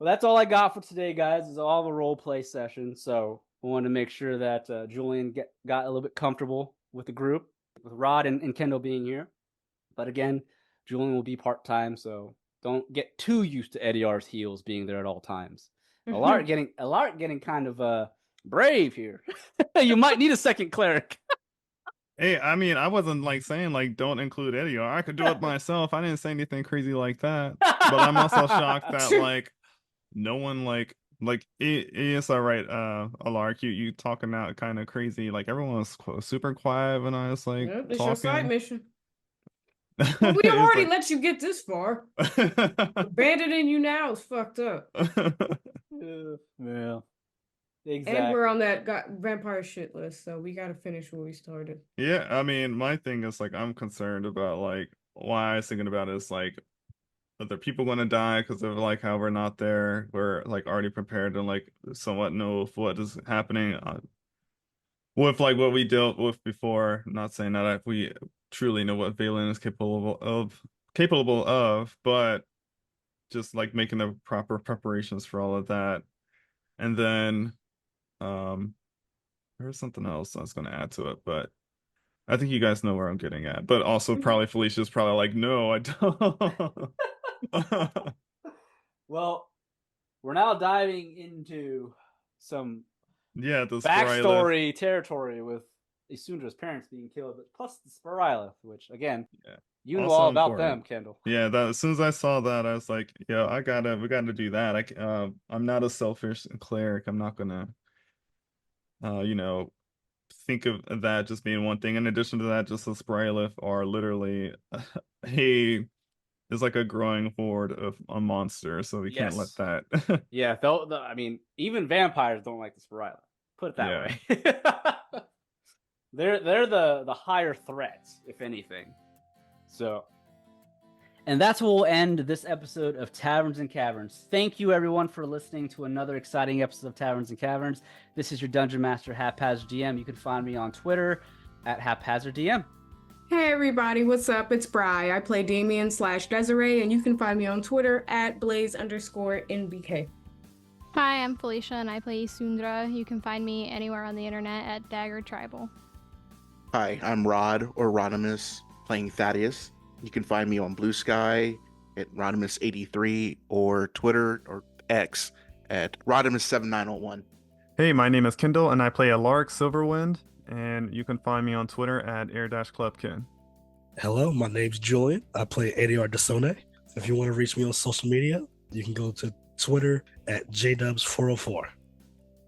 well, that's all I got for today, guys. Is all the role play session. So, I wanted to make sure that Julian got a little bit comfortable with the group, with Rod and Kendall being here. But again, Julian will be part-time, so don't get too used to Ediar's heels being there at all times. Alaric getting kind of brave here. You might need a second cleric. Hey, I mean, I wasn't like saying like don't include Ediar. I could do it myself. I didn't say anything crazy like that. But I'm also shocked that like no one like it's all right, Alaric, you talking out kind of crazy. Like everyone was super quiet when I was like Yep, it's talking. your side mission. Well, we already let you get this far. Abandoning you now is fucked up. Well, exactly. And we're on that vampire shit list, so we gotta finish what we started. Yeah, I mean, my thing is like I'm concerned about like why I was thinking about it is like are there people going to die because of like how we're not there? We're like already prepared to like somewhat know what is happening with like what we dealt with before. I'm not saying that we truly know what Valen is capable of capable of, but just like making the proper preparations for all of that. And then there's something else I was going to add to it, but I think you guys know where I'm getting at. But also probably Felicia's probably like, no, I don't. Well, we're now diving into some Yeah, the backstory territory with Isundra's parents being killed, but plus the Sporylith, which again, Yeah. you know Also all about important. them, Kendall. Yeah, that as soon as I saw that, I was like, yeah, we gotta do that. I'm not a selfish cleric. I'm not gonna you know, think of that just being one thing. In addition to that, just the Sporylith are literally a is like a growing horde of a monster, so we can't let Yes. that. Yeah, I mean, even vampires don't like the Sporylith. Put it that Yeah. way. They're the higher threats, if anything. So, and that's where we'll end this episode of Taverns and Caverns. Thank you, everyone, for listening to another exciting episode of Taverns and Caverns. This is your Dungeon Master, Haphazard DM. You can find me on Twitter at Haphazard DM. Hey everybody, what's up? It's Bri. I play Damien/Desiree, and you can find me on Twitter at Blaze_NBK. Hi, I'm Felicia, and I play Sundra. You can find me anywhere on the internet at Dagger Tribal. Hi, I'm Rod or Rodimus, playing Thaddeus. You can find me on Blue Sky at Rodimus83 or Twitter or X at Rodimus7901. Hey, my name is Kendall, and I play Alaric Silverwind, and you can find me on Twitter at air-clubkin. Hello, my name's Julian. I play ADR Desone. If you want to reach me on social media, you can go to Twitter at JDubs404.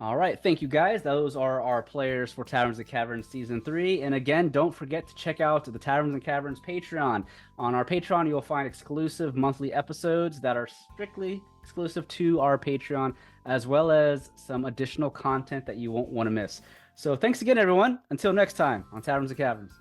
All right, thank you guys. Those are our players for Taverns and Caverns Season 3. And again, don't forget to check out the Taverns and Caverns Patreon. On our Patreon, you'll find exclusive monthly episodes that are strictly exclusive to our Patreon, as well as some additional content that you won't want to miss. So thanks again, everyone. Until next time on Taverns and Caverns.